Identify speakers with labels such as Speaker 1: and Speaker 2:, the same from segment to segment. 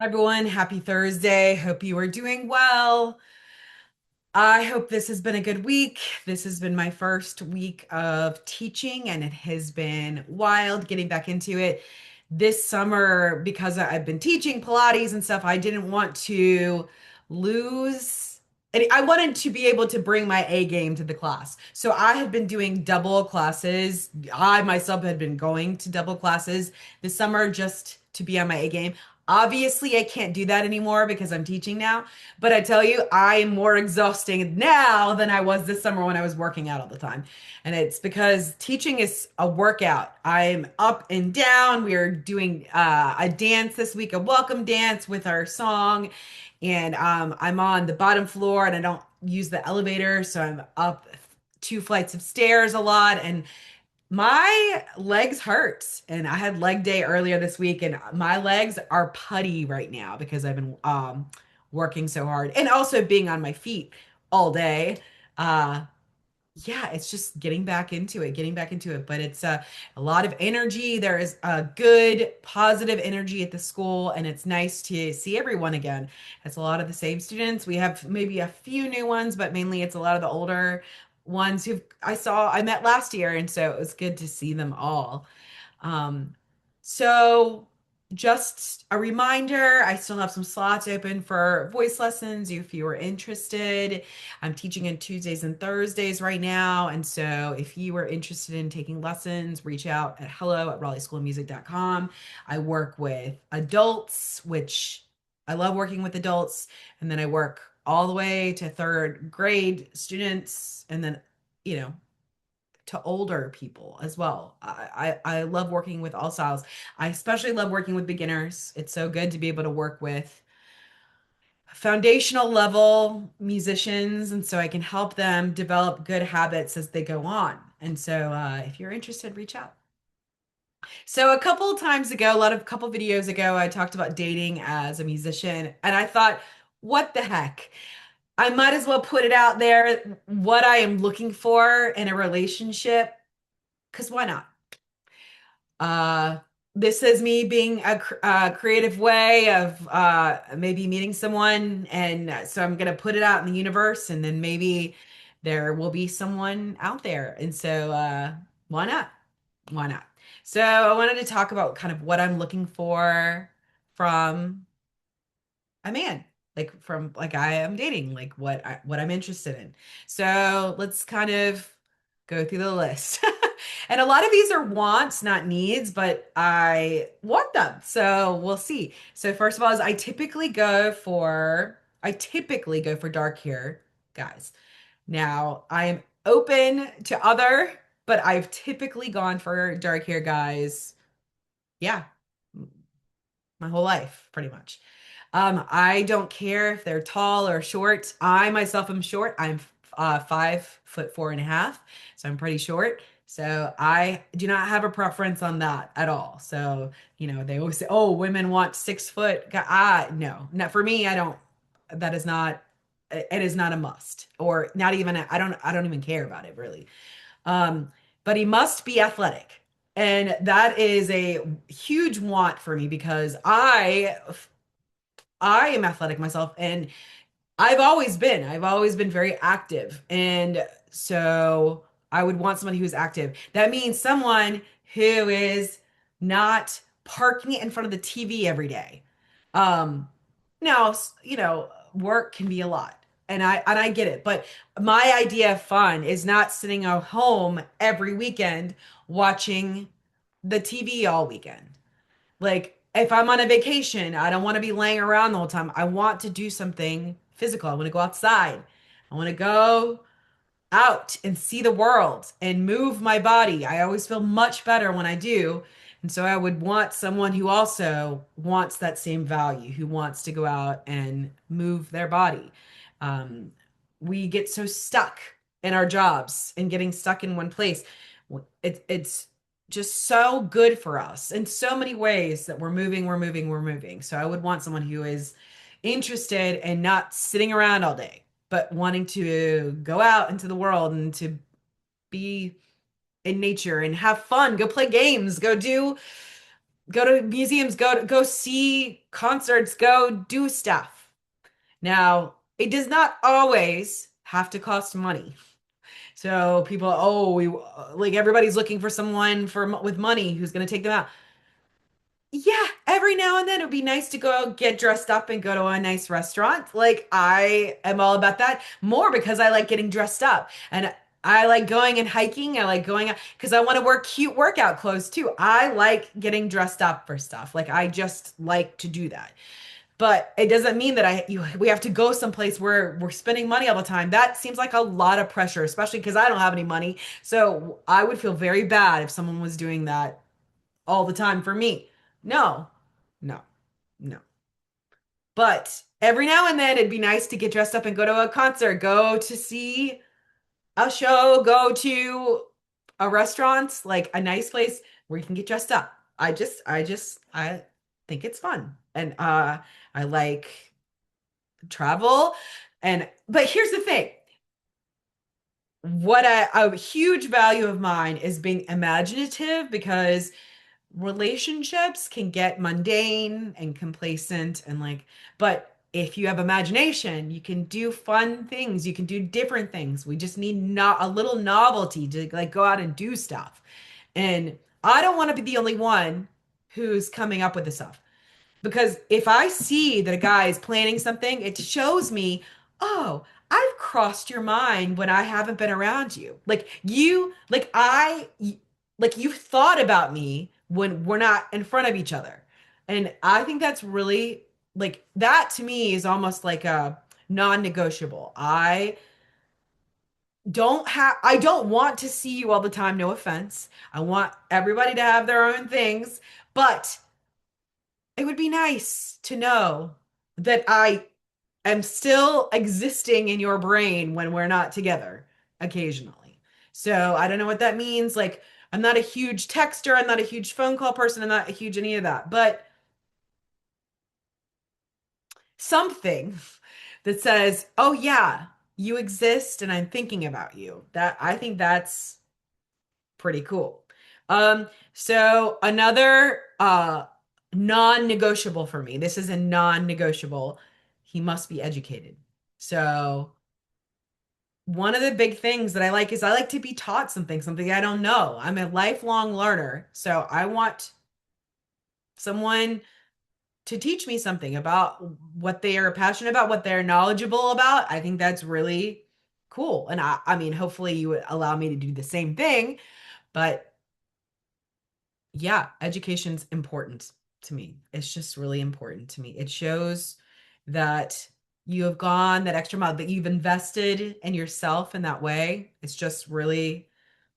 Speaker 1: Everyone, happy Thursday. Hope you are doing well. I hope this has been a good week. This has been my first week of teaching, and it has been wild getting back into it. This summer, because I've been teaching Pilates and stuff, I didn't want to lose. And I wanted to be able to bring my A game to the class. So I had been doing double classes. I myself had been going to double classes this summer just to be on my A game. Obviously, I can't do that anymore because I'm teaching now. But I tell you, I'm more exhausting now than I was this summer when I was working out all the time. And it's because teaching is a workout. I'm up and down. We are doing a dance this week, a welcome dance with our song. And I'm on the bottom floor and I don't use the elevator. So I'm up two flights of stairs a lot. And my legs hurt, and I had leg day earlier this week, and my legs are putty right now because I've been working so hard and also being on my feet all day. Uh, yeah, it's just getting back into it, getting back into it. But it's a lot of energy. There is a good, positive energy at the school, and it's nice to see everyone again. It's a lot of the same students. We have maybe a few new ones, but mainly it's a lot of the older ones who I met last year, and so it was good to see them all. Um, so just a reminder, I still have some slots open for voice lessons if you are interested. I'm teaching on Tuesdays and Thursdays right now. And so if you are interested in taking lessons, reach out at hello@raleigh-school-of-music.com. I work with adults, which I love working with adults. And then I work all the way to third grade students and then, you know, to older people as well. I love working with all styles. I especially love working with beginners. It's so good to be able to work with foundational level musicians, and so I can help them develop good habits as they go on. And so, if you're interested, reach out. So a couple of times ago, couple videos ago, I talked about dating as a musician, and I thought, what the heck? I might as well put it out there what I am looking for in a relationship, because why not? Uh, this is me being a creative way of maybe meeting someone, and so I'm gonna put it out in the universe, and then maybe there will be someone out there. And so, why not? Why not? So I wanted to talk about kind of what I'm looking for from a man, like from like I am dating, like what I'm interested in. So let's kind of go through the list. And a lot of these are wants, not needs, but I want them. So we'll see. So first of all, is I typically go for dark hair guys. Now, I am open to other, but I've typically gone for dark hair guys. Yeah, my whole life, pretty much. I don't care if they're tall or short. I myself am short. I'm 5'4" and a half, so I'm pretty short. So I do not have a preference on that at all. So, they always say, "Oh, women want 6 foot." No, not for me. I don't. That is not. It is not a must, or not even. I don't even care about it really. Um, but he must be athletic. And that is a huge want for me because I am athletic myself, and I've always been very active. And so I would want somebody who's active. That means someone who is not parking in front of the TV every day. Um, now, work can be a lot. And I get it, but my idea of fun is not sitting at home every weekend watching the TV all weekend. Like if I'm on a vacation, I don't want to be laying around the whole time. I want to do something physical. I want to go outside. I want to go out and see the world and move my body. I always feel much better when I do. And so I would want someone who also wants that same value, who wants to go out and move their body. Um, we get so stuck in our jobs and getting stuck in one place. It's just so good for us in so many ways that we're moving, we're moving, we're moving. So I would want someone who is interested and not sitting around all day, but wanting to go out into the world and to be in nature and have fun, go play games, go do go to museums, go see concerts, go do stuff. Now, it does not always have to cost money. So people, oh, we like everybody's looking for someone with money who's going to take them out. Yeah, every now and then it would be nice to go get dressed up and go to a nice restaurant. Like I am all about that more because I like getting dressed up and I like going and hiking. I like going out because I want to wear cute workout clothes too. I like getting dressed up for stuff. Like I just like to do that. But it doesn't mean that we have to go someplace where we're spending money all the time. That seems like a lot of pressure, especially because I don't have any money. So I would feel very bad if someone was doing that all the time for me. No, no, no. But every now and then it'd be nice to get dressed up and go to a concert, go to see a show, go to a restaurant, like a nice place where you can get dressed up. I think it's fun. And I like travel. And but here's the thing. A huge value of mine is being imaginative because relationships can get mundane and complacent and like, but if you have imagination, you can do fun things, you can do different things. We just need not a little novelty to like go out and do stuff. And I don't want to be the only one who's coming up with this stuff. Because if I see that a guy is planning something, it shows me, oh, I've crossed your mind when I haven't been around you. Like you've thought about me when we're not in front of each other. And I think that's really like that to me is almost like a non-negotiable. I don't want to see you all the time, no offense. I want everybody to have their own things, but it would be nice to know that I am still existing in your brain when we're not together occasionally. So I don't know what that means. Like, I'm not a huge texter, I'm not a huge phone call person, I'm not a huge any of that, but something that says, oh, yeah, you exist and I'm thinking about you. That I think that's pretty cool. So another non-negotiable for me. This is a non-negotiable. He must be educated. So one of the big things that I like is I like to be taught something I don't know. I'm a lifelong learner. So I want someone to teach me something about what they are passionate about, what they're knowledgeable about. I think that's really cool. And I mean, hopefully you would allow me to do the same thing, but yeah, education's important to me. It's just really important to me. It shows that you have gone that extra mile, that you've invested in yourself in that way. It's just really,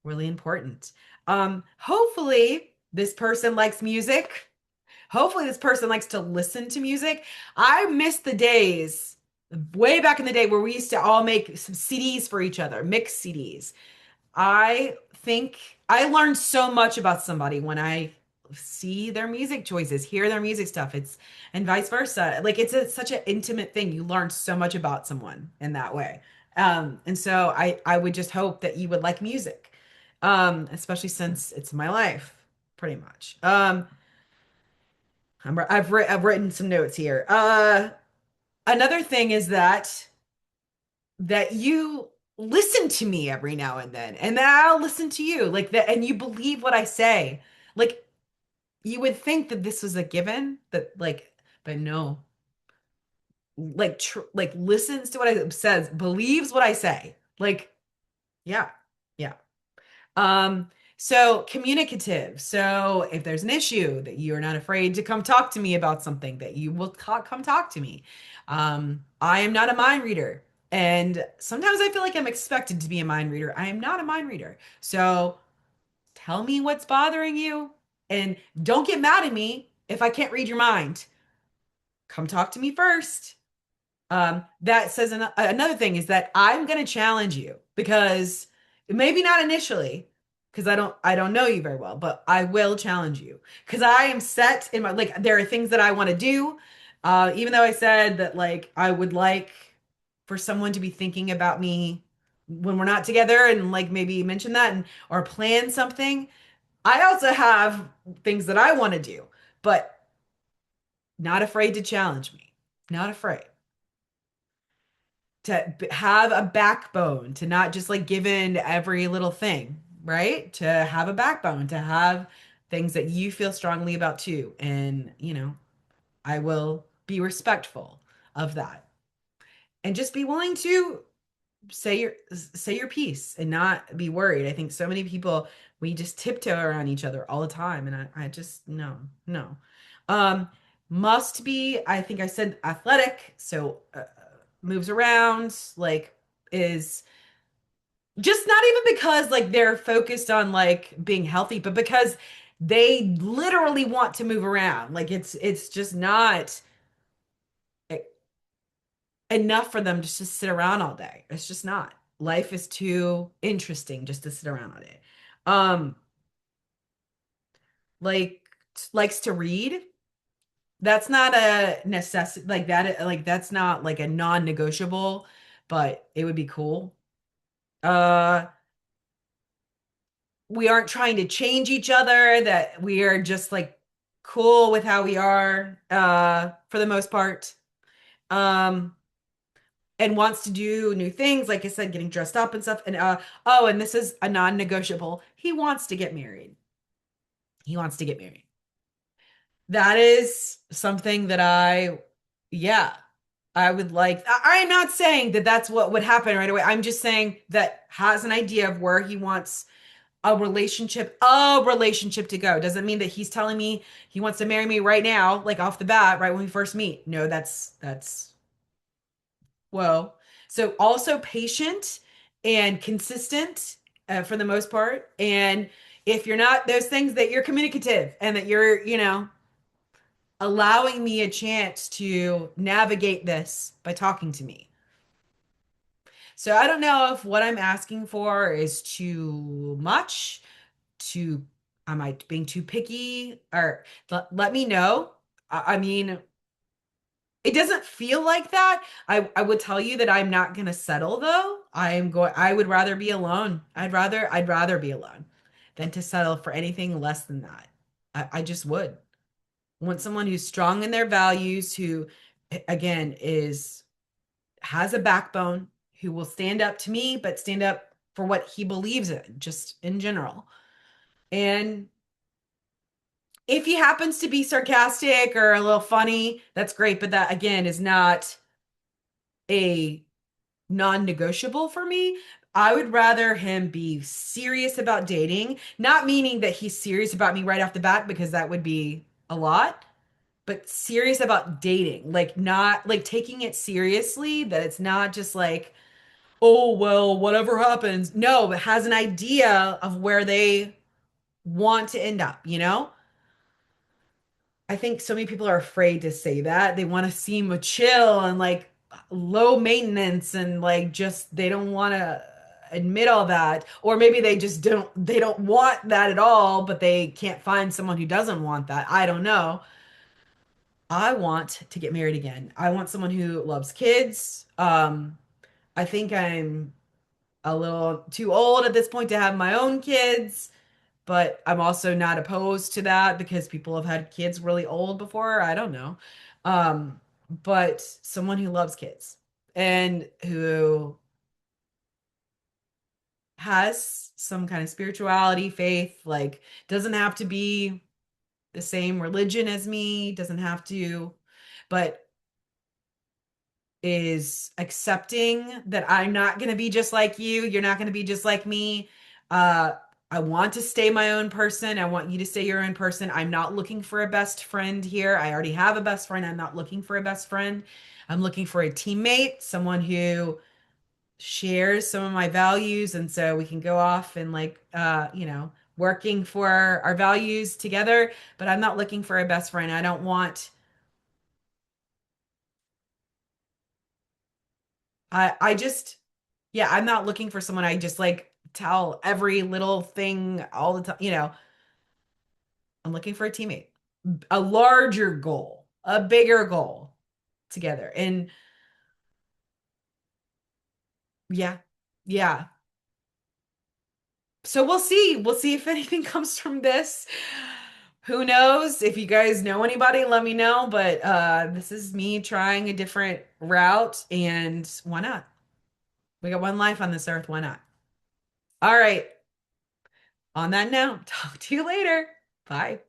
Speaker 1: really important. Hopefully this person likes music. Hopefully this person likes to listen to music. I miss the days way back in the day where we used to all make some CDs for each other, mix CDs. I think I learned so much about somebody when I see their music choices, hear their music stuff. It's and vice versa. Like such an intimate thing. You learn so much about someone in that way. And so I would just hope that you would like music, especially since it's my life, pretty much. I've written some notes here. Another thing is that you listen to me every now and then, and then I'll listen to you like that, and you believe what I say. Like you would think that this was a given, that like, but no, like listens to what I says, believes what I say. Like, yeah, yeah. So communicative. So if there's an issue that you're not afraid to come talk to me about something, that you will come talk to me. I am not a mind reader. And sometimes I feel like I'm expected to be a mind reader. I am not a mind reader. So tell me what's bothering you and don't get mad at me if I can't read your mind. Come talk to me first. That says another thing is that I'm going to challenge you because maybe not initially because I don't know you very well, but I will challenge you because I am set in my like there are things that I want to do. Even though I said that like I would like for someone to be thinking about me when we're not together and like maybe mention that and or plan something. I also have things that I want to do. but not afraid to challenge me. Not afraid to have a backbone, to not just like give in to every little thing, right? To have a backbone, to have things that you feel strongly about too. And, I will be respectful of that. And just be willing to say your piece and not be worried. I think so many people, we just tiptoe around each other all the time, and I just no, no. Um, must be, I think I said athletic, so moves around, like is just not even because like they're focused on like being healthy, but because they literally want to move around. Like it's just not e- enough for them just to sit around all day. It's just not. Life is too interesting just to sit around all day. Um, like likes to read. That's not a necessity, like that, like that's not like a non-negotiable, but it would be cool. Uh, we aren't trying to change each other, that we are just like cool with how we are, for the most part. Um, and wants to do new things, like I said, getting dressed up and stuff. And oh, and this is a non-negotiable. He wants to get married. He wants to get married. That is something that yeah, I would like. I'm not saying that that's what would happen right away. I'm just saying that has an idea of where he wants a relationship to go. Doesn't mean that he's telling me he wants to marry me right now, like off the bat, right when we first meet. No, that's whoa. So also patient and consistent, for the most part. And if you're not those things, that you're communicative and that you're, allowing me a chance to navigate this by talking to me. So I don't know if what I'm asking for is too much, too, am I being too picky? Or let me know. I mean, it doesn't feel like that. I would tell you that I'm not going to settle though. I would rather be alone. I'd rather be alone than to settle for anything less than that. I just would. Want someone who's strong in their values, who again is has a backbone, who will stand up to me, but stand up for what he believes in, just in general. And if he happens to be sarcastic or a little funny, that's great. But that again is not a non-negotiable for me. I would rather him be serious about dating, not meaning that he's serious about me right off the bat, because that would be a lot, but serious about dating, like not like taking it seriously, that it's not just like, oh, well, whatever happens. No, but has an idea of where they want to end up. I think so many people are afraid to say that. They want to seem chill and like low maintenance, and like just they don't want to admit all that. Or maybe they don't want that at all, but they can't find someone who doesn't want that. I don't know. I want to get married again. I want someone who loves kids. I think I'm a little too old at this point to have my own kids, but I'm also not opposed to that because people have had kids really old before. I don't know. But someone who loves kids and who has some kind of spirituality, faith, like doesn't have to be the same religion as me, doesn't have to, but is accepting that I'm not going to be just like you. You're not going to be just like me. Uh, I want to stay my own person. I want you to stay your own person. I'm not looking for a best friend here. I already have a best friend. I'm not looking for a best friend. I'm looking for a teammate, someone who shares some of my values. And so we can go off and like, working for our values together. But I'm not looking for a best friend. I don't want, I just, yeah, I'm not looking for someone I just like tell every little thing all the time. I'm looking for a teammate, a larger goal, a bigger goal together. And yeah, yeah. So we'll see. We'll see if anything comes from this. Who knows? If you guys know anybody, let me know. But this is me trying a different route, and why not? We got one life on this earth. Why not? All right. On that note, talk to you later. Bye.